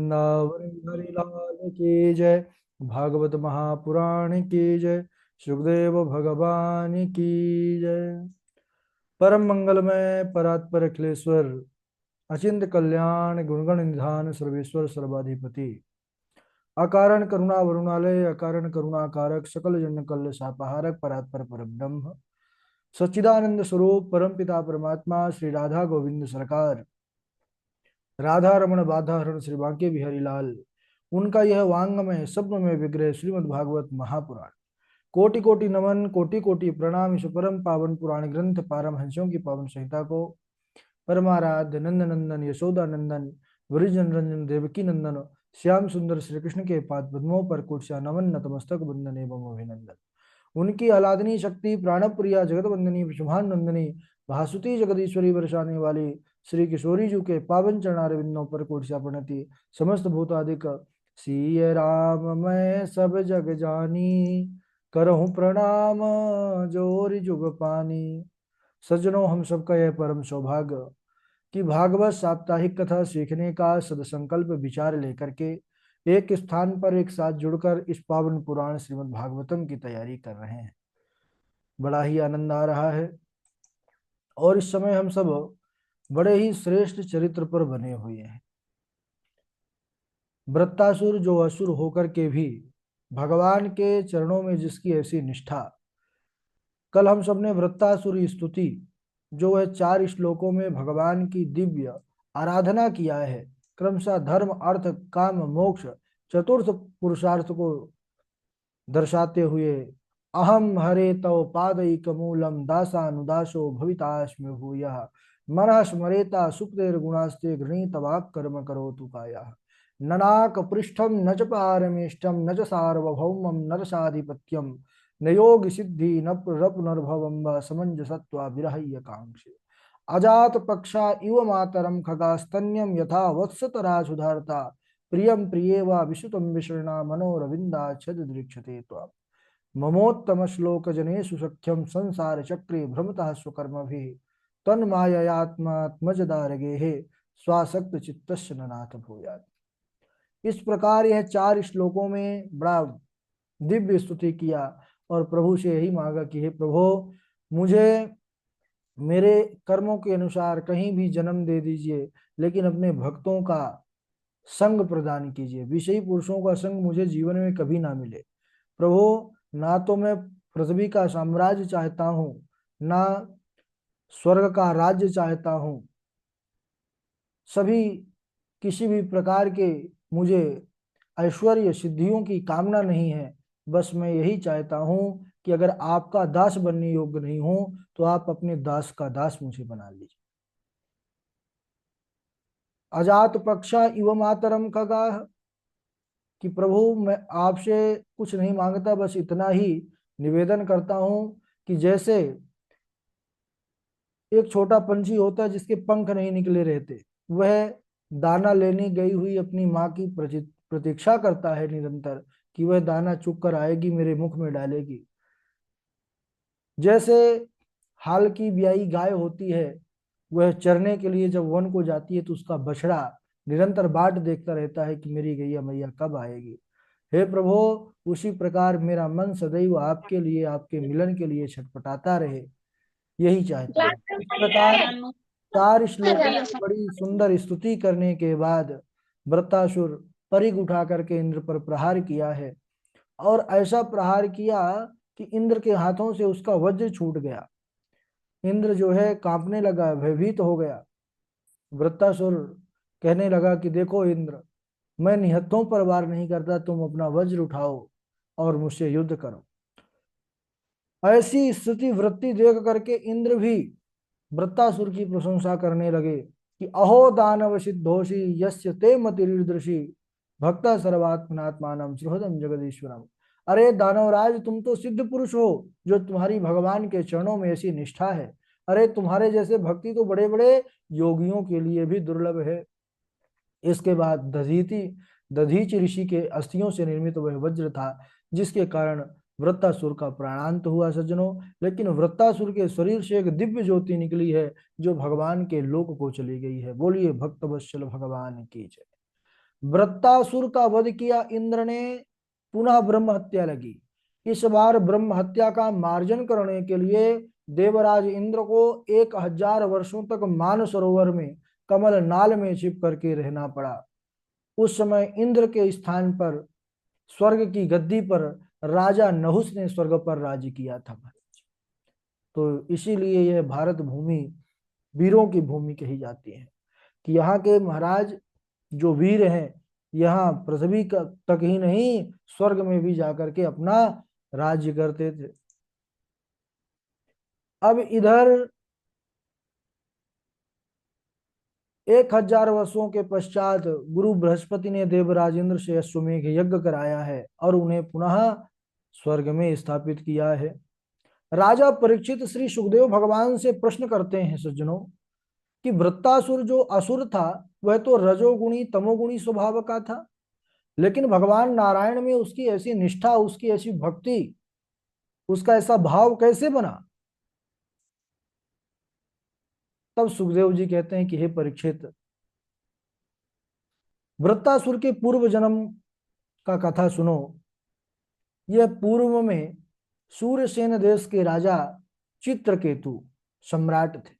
वृंदावन हरि लाल की जय। भागवत महापुराण की जय। सुखदेव भगवान की जय। परम मंगलमय परात्पर अखिलेश्वर अचिंत कल्याण गुणगण निधान सर्वेश्वर सर्वाधिपति अकारण करुणा वरुणालय अकारण करुणाकारक सकल जन कल्य सापहारक परात्पर परब्रह्म सच्चिदानंद स्वरूप परमपिता परमात्मा श्री राधा गोविंद सरकार राधा रमण बाधा हरण श्री बांके बिहारी लाल उनका यह वांगमय स्वप्नमय विग्रह श्रीमद् भागवत महापुराण कोटि कोटि नमन कोटि कोटि प्रणाम। इस परम पावन पुराण ग्रंथ पारमहंसों की पावन संहिता को परमाराध्य नंद नंदन यशोदा नंदन वृजन रंजन देवकी नंदन श्याम सुंदर श्री कृष्ण के पाद पद्मों पर कुर्सिया नमन नतमस्तक बंदन एवं अभिनंदन। उनकी आलादनी शक्ति प्राणप्रिया जगत वंदनी विशुभान नंदनी भासुती जगदीश्वरी बरसाने वाली श्री किशोरी जी के पावन चरणारविंदों पर कोटिया प्रणति। समस्त भूतादिक सिय राम मैं सब जग जानी करहूँ प्रणाम जोरि जुग पानी। सज्जनों, हम सबका यह परम सौभाग्य कि भागवत साप्ताहिक कथा सीखने का सदसंकल्प विचार लेकर के एक स्थान पर एक साथ जुड़कर इस पावन पुराण श्रीमद् भागवतम की तैयारी कर रहे हैं। बड़ा ही आनंद आ रहा है और इस समय हम सब बड़े ही श्रेष्ठ चरित्र पर बने हुए हैं। वृत्तासुर जो असुर होकर के भी भगवान के चरणों में जिसकी ऐसी निष्ठा, कल हम सब ने वृत्तासुर स्तुति जो है 4 श्लोकों में भगवान की दिव्य आराधना किया है, क्रमशः धर्म अर्थ काम मोक्ष चतुर्थ पुरुषार्थ को दर्शाते हुए अहम हरे तव पादयिक मूलम दासानुदासो भवितास्मि भूयः मनः स्मरेता सुप्तेर गुणास्ते गृणीत वाक् कर्म करोतु कायः ननाक पृष्ठम न च पारमेष्टम न च सार्वभौमम नरसाधिपत्यम न योग सिद्धि न रप नर्भवम समंजसत्वा विरहय्य कांक्षे अजात पक्षा इव मातरम खगास्तन्यम यथा वत्सतरा सुधारता प्रियम प्रियेवा विश्रुतम विशरणा मनोरविंदा छद दृक्षते त्वाम् ममोत्तम श्लोक जनेषु सख्यम संसार चक्रे भ्रमतः स्वकर्मभिः तन्माययात्मात्मजदारगेः स्वासक्त चित्तस्य ननाथ भूयात्। इस प्रकार यह 4 श्लोकों में बड़ा दिव्य स्तुति किया और प्रभु से यही मांगा कि हे प्रभु, मुझे मेरे कर्मों के अनुसार कहीं भी जन्म दे दीजिए, लेकिन अपने भक्तों का संग प्रदान कीजिए। विषयी पुरुषों का संग मुझे जीवन में कभी ना मिले। प्रभु, ना तो मैं पृथ्वी का साम्राज्य चाहता हूं, ना स्वर्ग का राज्य चाहता हूं, सभी किसी भी प्रकार के मुझे ऐश्वर्य सिद्धियों की कामना नहीं है। बस मैं यही चाहता हूं कि अगर आपका दास बनने योग्य नहीं हूं तो आप अपने दास का दास मुझे बना लीजिए। अजात पक्षा इव मातरम खगाः, कि प्रभु मैं आपसे कुछ नहीं मांगता, बस इतना ही निवेदन करता हूं कि जैसे एक छोटा पंछी होता है जिसके पंख नहीं निकले रहते, वह दाना लेने गई हुई अपनी माँ की प्रतीक्षा करता है निरंतर कि वह दाना चुग कर आएगी, मेरे मुख में डालेगी। जैसे हाल की ब्याई गाय होती है, वह चरने के लिए जब वन को जाती है तो उसका बछड़ा निरंतर बाट देखता रहता है कि मेरी गैया मैया कब आएगी। हे प्रभु, उसी प्रकार मेरा मन सदैव आपके लिए, आपके मिलन के लिए छटपटाता रहे, यही चाहता हूँ। इस प्रकार 4 श्लोकों में बड़ी सुंदर स्तुति करने के बाद वृत्तासुर परिग उठा करके इंद्र पर प्रहार किया है और ऐसा प्रहार किया कि इंद्र के हाथों से उसका वज्र छूट गया। इंद्र जो है कांपने लगा, भयभीत हो गया। वृत्तासुर कहने लगा कि देखो इंद्र, मैं निहत्थों पर वार नहीं करता, तुम अपना वज्र उठाओ और मुझसे युद्ध करो। ऐसी स्थिति वृत्ति देख करके इंद्र भी वृत्तासुर की प्रशंसा करने लगे कि अहो दानव सिद्धोषी यस्य ते मतिर्दृशी भक्त सर्वात्मनात्मानम सुहृदम जगदीश्वरम। अरे दानवराज, तुम तो सिद्ध पुरुष हो जो तुम्हारी भगवान के चरणों में ऐसी निष्ठा है। अरे तुम्हारे जैसे भक्ति तो बड़े बड़े योगियों के लिए भी दुर्लभ है। इसके बाद दधीच ऋषि के अस्थियों से निर्मित वह वज्र था जिसके कारण वृत्तासुर का प्राणांत हुआ। सज्जनों, लेकिन वृत्तासुर के शरीर से एक दिव्य ज्योति निकली है जो भगवान के लोक को चली गई है। बोलिए भक्त वत्सल भगवान की जय। वृत्तासुर का वध किया इंद्र ने, पुनः ब्रह्म हत्या लगी। इस बार ब्रह्म हत्या का मार्जन करने के लिए देवराज इंद्र को 1000 वर्षों तक मानसरोवर में कमल नाल में छिप करके रहना पड़ा। उस समय इंद्र के स्थान पर स्वर्ग की गद्दी पर राजा नहुस ने स्वर्ग पर राज्य किया था। तो इसीलिए यह भारत भूमि वीरों की भूमि कही जाती है, कि यहाँ के महाराज जो वीर हैं, यहाँ पृथ्वी तक ही नहीं, स्वर्ग में भी जाकर के अपना राज्य करते थे। अब इधर 1000 वर्षों के पश्चात गुरु बृहस्पति ने देवराज इंद्र से अश्वमेघ यज्ञ कराया है और उन्हें पुनः स्वर्ग में स्थापित किया है। राजा परीक्षित श्री सुखदेव भगवान से प्रश्न करते हैं, सज्जनों, कि वृत्तासुर जो असुर था वह तो रजोगुणी तमोगुणी स्वभाव का था, लेकिन भगवान नारायण में उसकी ऐसी निष्ठा, उसकी ऐसी भक्ति, उसका ऐसा भाव कैसे बना? तब सुखदेव जी कहते हैं कि हे परीक्षित, वृत्तासुर के पूर्व जन्म का कथा सुनो। यह पूर्व में सूर्यसेन देश के राजा चित्रकेतु सम्राट थे।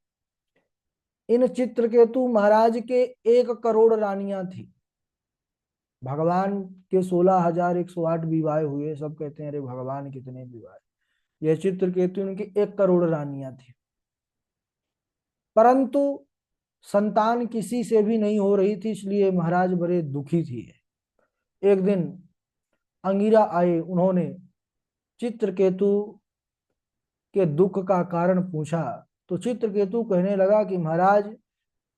इन चित्रकेतु महाराज के 1 करोड़ रानियां थी। भगवान के 16,108 विवाह हुए। सब कहते हैं अरे भगवान कितने विवाह। यह चित्रकेतु उनकी 1 करोड़ रानियां थी, परंतु संतान किसी से भी नहीं हो रही थी, इसलिए महाराज बड़े दुखी थे। एक दिन अंगिरा आए, उन्होंने चित्रकेतु के दुख का कारण पूछा। तो चित्रकेतु कहने लगा कि महाराज,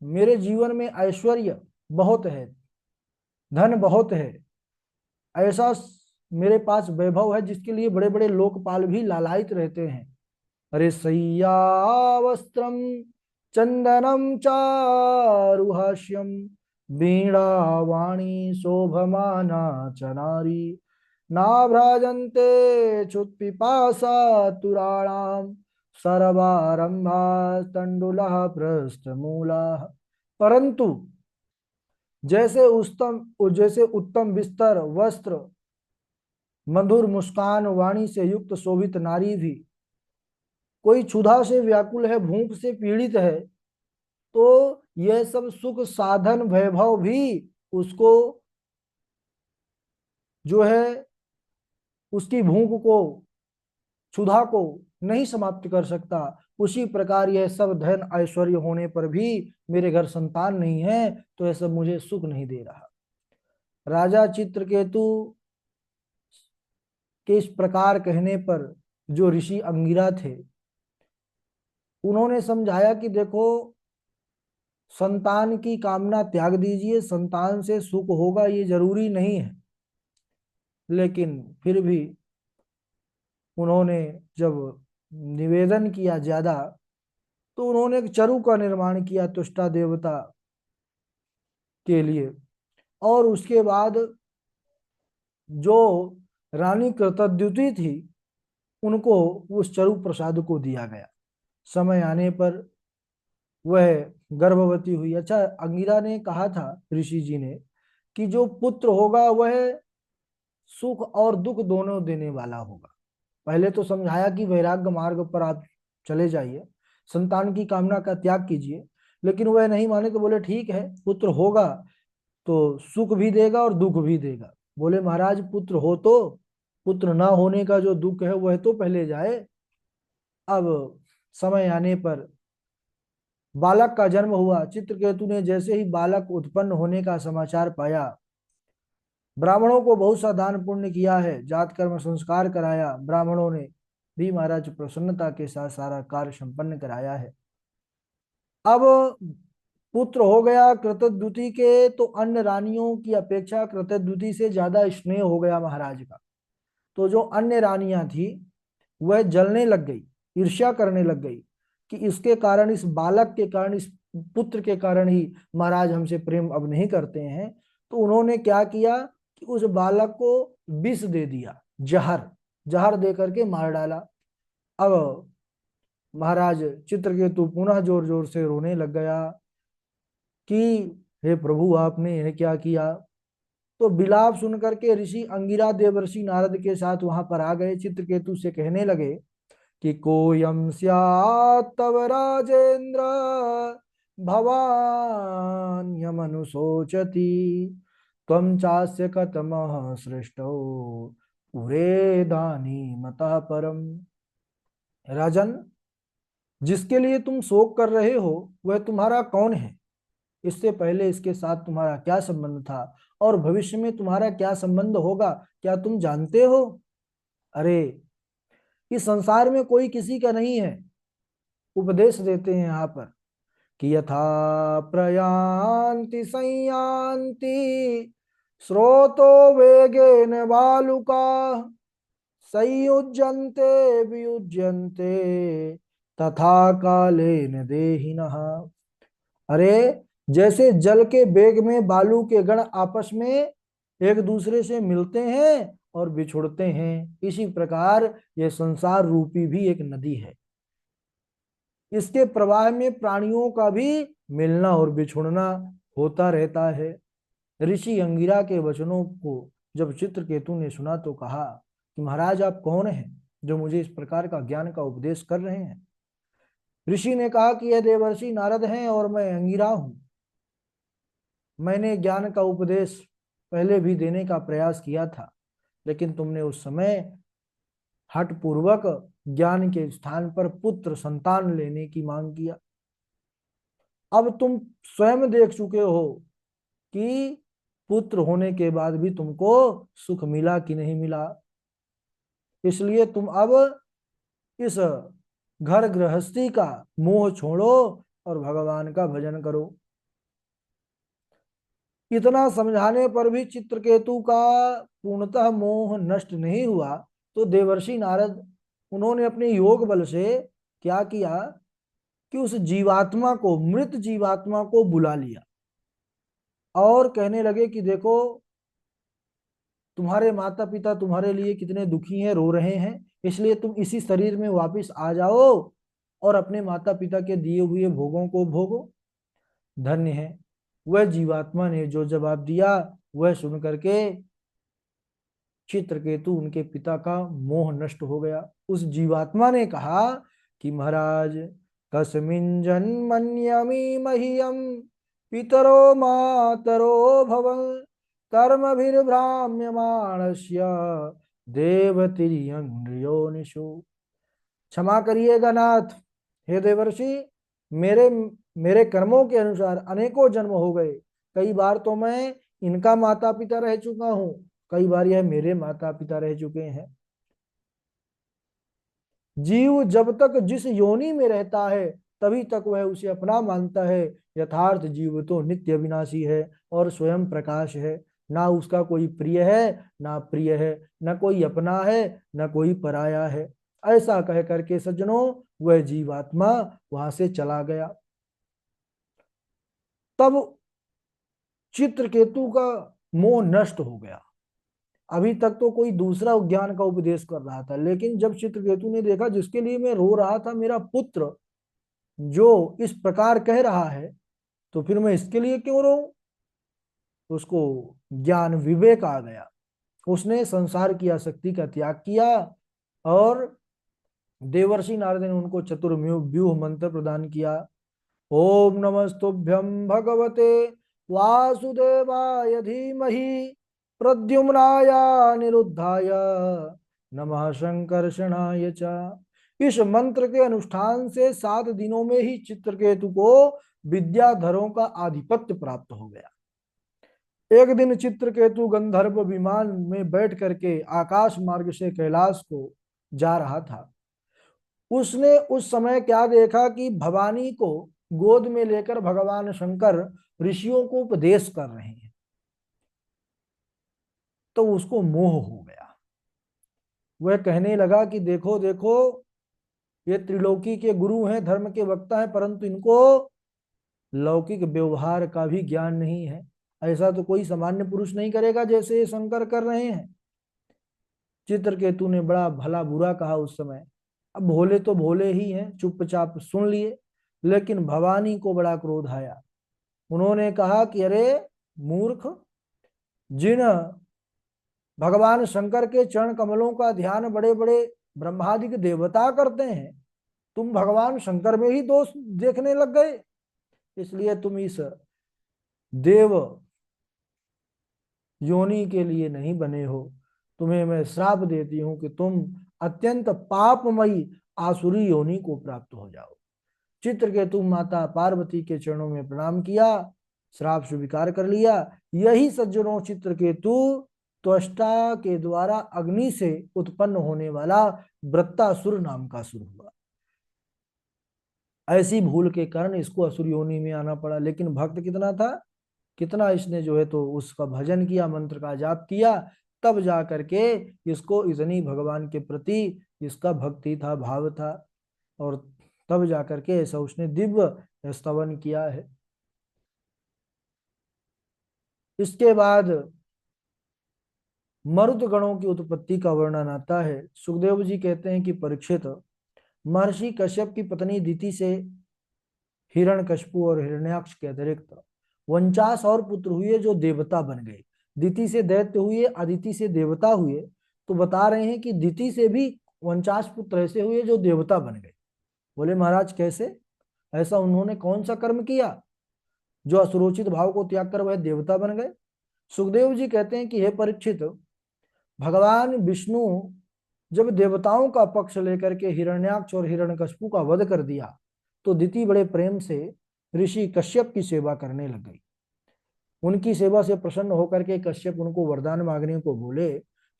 मेरे जीवन में ऐश्वर्य बहुत है, धन बहुत है, ऐसा मेरे पास वैभव है जिसके लिए बड़े बड़े लोकपाल भी लालायित रहते हैं। अरे सैया वस्त्रम चंदनम चारुहास्यम वीणा वाणी शोभमाना च नारी नाभ्राजन्ते चुत्पिपासा तुराणाम सर्वारंभा तंडुलः पृष्ठमूलः। परंतु जैसे उत्तम बिस्तर, वस्त्र, मधुर मुस्कान, वाणी से युक्त शोभित नारी भी कोई क्षुधा से व्याकुल है, भूख से पीड़ित है, तो यह सब सुख साधन वैभव भी उसको जो है, उसकी भूख को, क्षुधा को नहीं समाप्त कर सकता। उसी प्रकार यह सब धन ऐश्वर्य होने पर भी मेरे घर संतान नहीं है, तो यह सब मुझे सुख नहीं दे रहा। राजा चित्रकेतु के इस प्रकार कहने पर जो ऋषि अंगिरा थे, उन्होंने समझाया कि देखो, संतान की कामना त्याग दीजिए, संतान से सुख होगा ये जरूरी नहीं है। लेकिन फिर भी उन्होंने जब निवेदन किया ज्यादा, तो उन्होंने एक चरु का निर्माण किया तुष्टा देवता के लिए, और उसके बाद जो रानी कृतद्युति थी उनको उस चरु प्रसाद को दिया गया। समय आने पर वह गर्भवती हुई। अच्छा, अंगिरा ने कहा था ऋषि जी ने कि जो पुत्र होगा वह सुख और दुख दोनों देने वाला होगा। पहले तो समझाया कि वैराग्य मार्ग पर आप चले जाइए, संतान की कामना का त्याग कीजिए, लेकिन वह नहीं माने तो बोले ठीक है, पुत्र होगा तो सुख भी देगा और दुख भी देगा। बोले महाराज, पुत्र हो तो, पुत्र ना होने का जो दुख है वह तो पहले जाए। अब समय आने पर बालक का जन्म हुआ। चित्रकेतु ने जैसे ही बालक उत्पन्न होने का समाचार पाया, ब्राह्मणों को बहुत सा दान पुण्य किया है, जात कर्म संस्कार कराया, ब्राह्मणों ने भी महाराज प्रसन्नता के साथ सारा कार्य संपन्न कराया है। अब पुत्र हो गया कृतद्युति के, तो अन्य रानियों की अपेक्षा कृतद्युति से ज्यादा स्नेह हो गया महाराज का। तो जो अन्य रानियां थी वह जलने लग गई, ईर्ष्या करने लग गई कि इसके कारण, इस बालक के कारण, इस पुत्र के कारण ही महाराज हमसे प्रेम अब नहीं करते हैं। तो उन्होंने क्या किया कि उस बालक को विष दे दिया, जहर जहर दे करके मार डाला। अब महाराज चित्रकेतु पुनः जोर जोर से रोने लग गया कि हे प्रभु, आपने यह क्या किया। तो विलाप सुन करके ऋषि अंगिरा देवर्षि नारद के साथ वहां पर आ गए। चित्रकेतु से कहने लगे कि कोयम स्यात् तव राजेंद्र भवान्यमनुशोचति त्वं चास्य कतमः सृष्टौ पुरे दानी मतः परम। राजन, जिसके लिए तुम शोक कर रहे हो वह तुम्हारा कौन है? इससे पहले इसके साथ तुम्हारा क्या संबंध था और भविष्य में तुम्हारा क्या संबंध होगा, क्या तुम जानते हो? अरे, इस संसार में कोई किसी का नहीं है। उपदेश देते हैं यहाँ पर कि यथा प्रयान्ति संयान्ति स्रोतो वेगेन बालुका संयुज्यन्ते वियुज्यन्ते तथा कालेन देहिनः। अरे, जैसे जल के वेग में बालू के गण आपस में एक दूसरे से मिलते हैं और बिछुड़ते हैं, इसी प्रकार यह संसार रूपी भी एक नदी है। इसके प्रवाह में प्राणियों का भी मिलना और बिछुड़ना होता रहता है। ऋषि अंगिरा के वचनों को जब चित्रकेतु ने सुना तो कहा कि महाराज, आप कौन हैं जो मुझे इस प्रकार का ज्ञान का उपदेश कर रहे हैं? ऋषि ने कहा कि यह देवर्षि नारद हैं और मैं अंगिरा हूं। मैंने ज्ञान का उपदेश पहले भी देने का प्रयास किया था, लेकिन तुमने उस समय हठ पूर्वक ज्ञान के स्थान पर पुत्र संतान लेने की मांग किया। अब तुम स्वयं देख चुके हो कि पुत्र होने के बाद भी तुमको सुख मिला कि नहीं मिला। इसलिए तुम अब इस घर गृहस्थी का मोह छोड़ो और भगवान का भजन करो। इतना समझाने पर भी चित्रकेतु का पूर्णतः मोह नष्ट नहीं हुआ, तो देवर्षि नारद उन्होंने अपने योग बल से क्या किया कि उस जीवात्मा को, मृत जीवात्मा को बुला लिया और कहने लगे कि देखो, तुम्हारे माता पिता तुम्हारे लिए कितने दुखी हैं, रो रहे हैं, इसलिए तुम इसी शरीर में वापस आ जाओ और अपने माता पिता के दिए हुए भोगों को भोगो। धन्य है। वह जीवात्मा ने जो जवाब दिया वह सुन करके चित्रकेतु, उनके पिता का मोह नष्ट हो गया। उस जीवात्मा ने कहा कि महाराज, कस्मिन् जन्मन्यमि मह्यम पितरो मातरो भवन् कर्मभिर्भ्राम्यमाणस्य देवतिर्योनिषु। क्षमा करिएगा नाथ, हे देवर्षि, मेरे मेरे कर्मों के अनुसार अनेकों जन्म हो गए। कई बार तो मैं इनका माता पिता रह चुका हूं, कई बार यह मेरे माता पिता रह चुके हैं। जीव जब तक जिस योनि में रहता है तभी तक वह उसे अपना मानता है। यथार्थ जीव तो नित्य विनाशी है और स्वयं प्रकाश है। ना उसका कोई प्रिय है ना प्रिय है, ना कोई अपना है ना कोई पराया है। ऐसा कह करके सज्जनों, वह जीवात्मा वहां से चला गया। तब चित्रकेतु का मोह नष्ट हो गया। अभी तक तो कोई दूसरा ज्ञान का उपदेश कर रहा था, लेकिन जब चित्रकेतु ने देखा जिसके लिए मैं रो रहा था, मेरा पुत्र, जो इस प्रकार कह रहा है, तो फिर मैं इसके लिए क्यों रो? उसको ज्ञान विवेक आ गया। उसने संसार की आसक्ति का त्याग किया और देवर्षि नारद ने उनको चतुर्व्यूह मंत्र प्रदान किया। ओम नमस्तुभ्यं भगवते वासुदेवाय धीमहि प्रद्युम्नाय निरुद्धाय नमः संकर्षणाय च। इस मंत्र के अनुष्ठान से 7 दिनों में ही चित्रकेतु को विद्याधरों का आधिपत्य प्राप्त हो गया। एक दिन चित्रकेतु गंधर्व विमान में बैठ करके आकाश मार्ग से कैलाश को जा रहा था। उसने उस समय क्या देखा कि भवानी को गोद में लेकर भगवान शंकर ऋषियों को उपदेश कर रहे हैं। तो उसको मोह हो गया। वह कहने लगा कि देखो देखो, ये त्रिलोकी के गुरु हैं, धर्म के वक्ता हैं, परंतु इनको लौकिक व्यवहार का भी ज्ञान नहीं है। ऐसा तो कोई सामान्य पुरुष नहीं करेगा जैसे ये शंकर कर रहे हैं। चित्रकेतु ने बड़ा भला बुरा कहा उस समय। अब भोले तो भोले ही हैं, चुपचाप सुन लिए, लेकिन भवानी को बड़ा क्रोध आया। उन्होंने कहा कि अरे मूर्ख, जिन भगवान शंकर के चरण कमलों का ध्यान बड़े बड़े ब्रह्मादि के देवता करते हैं, तुम भगवान शंकर में ही दोष देखने लग गए। इसलिए तुम इस देव योनि के लिए नहीं बने हो। तुम्हें मैं श्राप देती हूं कि तुम अत्यंत पापमयी आसुरी योनि को प्राप्त हो जाओ। चित्रकेतु माता पार्वती के चरणों में प्रणाम किया, श्राप स्वीकार कर लिया। यही सज्जनों चित्रकेतु त्वष्टा के द्वारा अग्नि से उत्पन्न होने वाला वृत्तासुर नाम का असुर हुआ। ऐसी भूल के कारण इसको असुर योनि में आना पड़ा। लेकिन भक्त कितना था, कितना इसने जो है तो उसका भजन किया, मंत्र का जाप किया, तब जा करके इसको इतनी भगवान के प्रति इसका भक्ति था, भाव था, और तब जा करके ऐसा उसने दिव्य स्तवन किया है। इसके बाद मरुत गणों की उत्पत्ति का वर्णन आता है। सुखदेव जी कहते हैं कि परीक्षित, महर्षि कश्यप की पत्नी दिति से हिरण्यकशिपु और हिरण्याक्ष के अतिरिक्त 49 और पुत्र हुए जो देवता बन गए। दिति से दैत्य हुए, अदिति से देवता हुए। तो बता रहे हैं कि दिति से भी 49 पुत्र ऐसे हुए जो देवता बन गए। बोले महाराज कैसे, ऐसा उन्होंने कौन सा कर्म किया जो असुरोचित भाव को त्याग कर वह देवता बन गए। सुखदेव जी कहते हैं कि हे परीक्षित, भगवान विष्णु जब देवताओं का पक्ष लेकर के हिरण्याक्ष और हिरण्यकशिपु का वध कर दिया, तो दिति बड़े प्रेम से ऋषि कश्यप की सेवा करने लग गई। उनकी सेवा से प्रसन्न होकर के कश्यप उनको वरदान मांगने को बोले।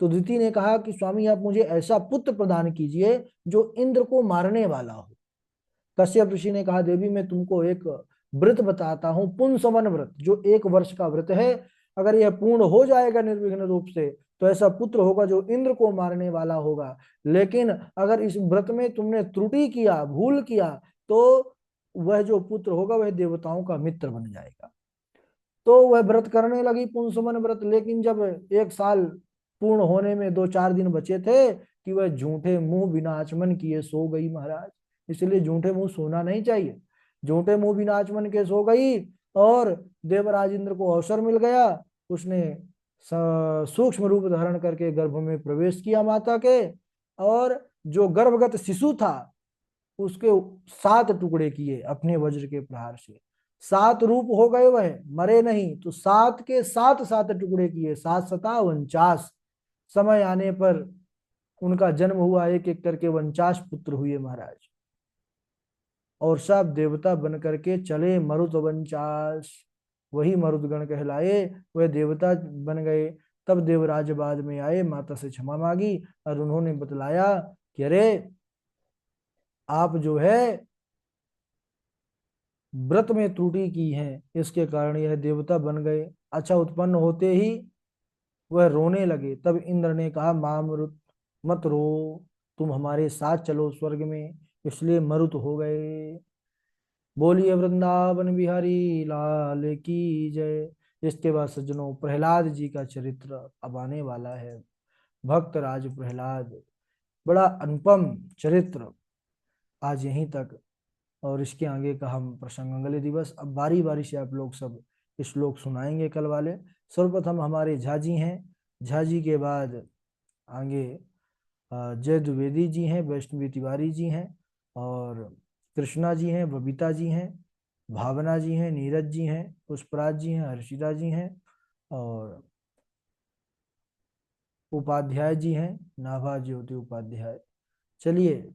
तो दिति ने कहा कि स्वामी आप मुझे ऐसा पुत्र प्रदान कीजिए जो इंद्र को मारने वाला हो। कश्यप ऋषि ने कहा देवी मैं तुमको एक व्रत बताता हूं, पुंसवन व्रत, जो 1 वर्ष का व्रत है। अगर यह पूर्ण हो जाएगा निर्विघ्न रूप से तो ऐसा पुत्र होगा जो इंद्र को मारने वाला होगा। लेकिन अगर इस व्रत में तुमने त्रुटि किया, भूल किया, तो वह जो पुत्र होगा वह देवताओं का मित्र बन जाएगा। तो वह व्रत करने लगी, पुंसवन व्रत। लेकिन जब 1 साल पूर्ण होने में 2-4 दिन बचे थे कि वह झूठे मुंह बिना आचमन किए सो गई महाराज। इसलिए झूठे मुंह सोना नहीं चाहिए। झूठे मुंह बिना आचमन के सो गई और देवराज इंद्र को अवसर मिल गया। उसने सूक्ष्म रूप धारण करके गर्भ में प्रवेश किया माता के, और जो गर्भगत शिशु था उसके 7 टुकड़े किए अपने वज्र के प्रहार से। 7 रूप हो गए, वह मरे नहीं। तो 7 के 7 टुकड़े किए, 7 7 49। समय आने पर उनका जन्म हुआ, एक एक करके 49 पुत्र हुए महाराज। और सब देवता बन करके चले मरुत 49। वही मरुदगण कहलाए, वह देवता बन गए। तब देवराज बाद में आए, माता से क्षमा मांगी और उन्होंने बतलाया कि अरे आप जो है व्रत में त्रुटि की है, इसके कारण यह देवता बन गए। अच्छा, उत्पन्न होते ही वह रोने लगे। तब इंद्र ने कहा मामरुत मत रो, तुम हमारे साथ चलो स्वर्ग में, इसलिए मरुत हो गए। बोलिए वृंदावन बिहारी लाल की जय। इसके बाद सज्जनों प्रहलाद जी का चरित्र अब आने वाला है। भक्त राज प्रहलाद, बड़ा अनुपम चरित्र। आज यहीं तक, और इसके आगे का हम प्रसंग अगले दिवस। अब बारी बारी से आप लोग सब श्लोक सुनाएंगे कल वाले। सर्वप्रथम हमारे झाजी हैं, झाजी के बाद आगे जय द्विवेदी जी हैं, वैष्णवी तिवारी जी हैं, और कृष्णा जी हैं, बबीता जी हैं, भावना जी हैं, नीरज जी हैं, पुष्पराज जी हैं, हर्षिता जी हैं, और उपाध्याय जी हैं, नाभा ज्योति उपाध्याय। चलिए,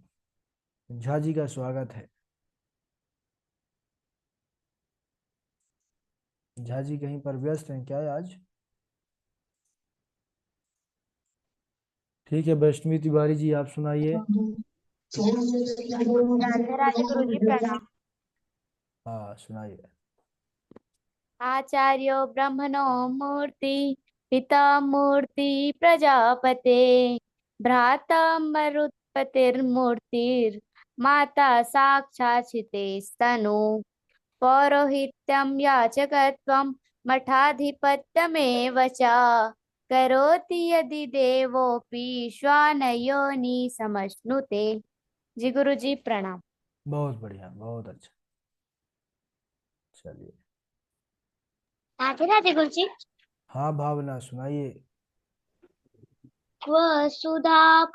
झाजी का स्वागत है। झाजी कहीं पर व्यस्त हैं क्या आज? ठीक है, वैष्णवी तिवारी जी आप सुनाइए। राधे राधे गुरु जी, प्रणाम। हाँ सुनाइए। आचार्यो ब्रह्मणो मूर्ति, पिता मूर्ति प्रजापते, भ्राता मरुत्पतिर्मूर्तिर्, माता साक्षाचिते स्तनु, पौरोहित्यं याचकत्वं मठाधिपत्यमेव च, करोति यदि देवोऽपि श्वानयोनि समश्नुते। जी गुरु जी, प्रणाम। बहुत बढ़िया, बहुत अच्छा। चलिए। राधे राधे गुरु जी। हाँ भावना सुनाइए। क्व सुधा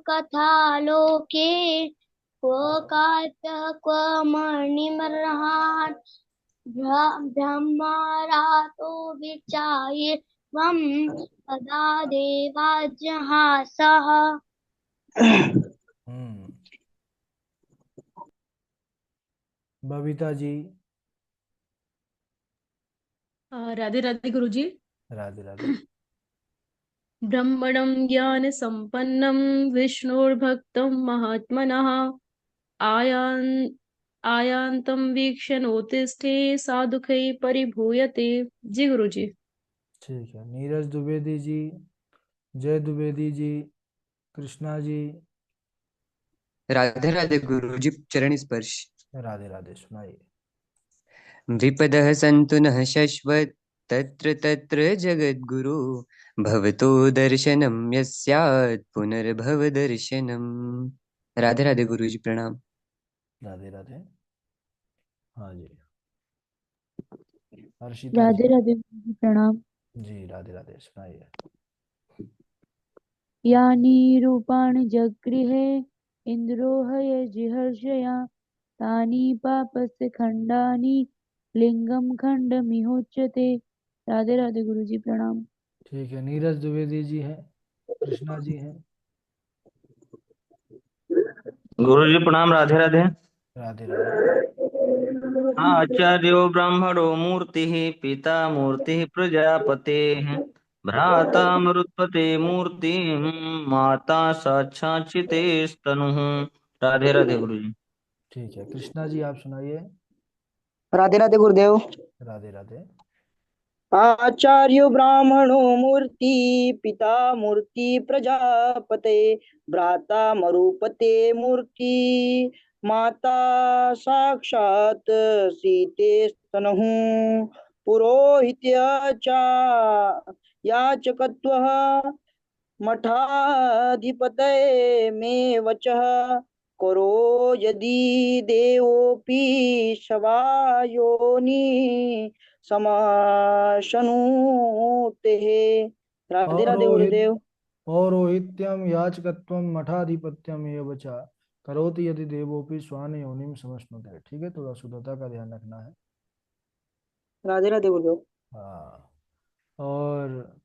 कथा लोके क्व कात्य क्व मणिमर्हान् ब्रह्मरातो विचाये त्वं तदा देवाज्ञहासः। हम्म। बबीता जी। राधे राधे गुरुजी। राधे राधे। ब्रह्मणं ज्ञान संपन्नं विष्णुर्भक्तं महात्मनः आयान् आयान्तं वीक्ष्य नोतिष्ठे साधुकै परिभूयते। जी गुरुजी। ठीक है, नीरज द्विवेदी जी, जय द्विवेदी जी, कृष्णा जी। राधे राधे गुरुजी चरण स्पर्श। राधे राधे सुनाइए। विपदः सन्तु नः शश्वत् तत्र तत्र जगद्गुरु भवतो दर्शनं यस्यात् पुनर्भव दर्शनम्। राधे राधे गुरुजी प्रणाम। राधे राधे। हाँ जी, हर्षिता जी। राधे राधे गुरुजी प्रणाम। जी राधे राधे सुनाइए। यानि रूपाणि जगृहे इन्द्रो हयजिहर्षया तानि पापस्य खण्डानि लिंगम खण्डमिहोच्यते। राधे राधे गुरुजी प्रणाम। ठीक है, नीरज द्विवेदी जी हैं, कृष्णा जी हैं। गुरु जी प्रणाम। राधे राधे। राधे राधे। आचार्यो ब्राह्मणो मूर्तिः पिता मूर्तिः प्रजापतेः भ्राता मरुत्पते मूर्तिः माता साक्षाच्चितेस्तनुः। राधे राधे गुरु जी। ठीक है, कृष्णा जी आप सुनाइए। राधे राधे गुरुदेव। राधे राधे। आचार्यो ब्राह्मणो मूर्ति पिता मूर्ति प्रजापते भ्राता मरुपते मूर्ति माता साक्षात् सीते स्तनुः पुरोहित्य च याचकत्वः मठाधिपतये मे वचः करो यदि देवोऽपि शवायोनि समाशनुते। राधे राधे पौरोहित गुरुदेव। पौरोहित्यम याचकत्वम मठाधिपत्यम एव च करोति यदि देवोपि स्वान योनिम समश्नुते। ठीक है, थोड़ा शुद्धता का ध्यान रखना है। राधे राधे गुरुदेव। हाँ। और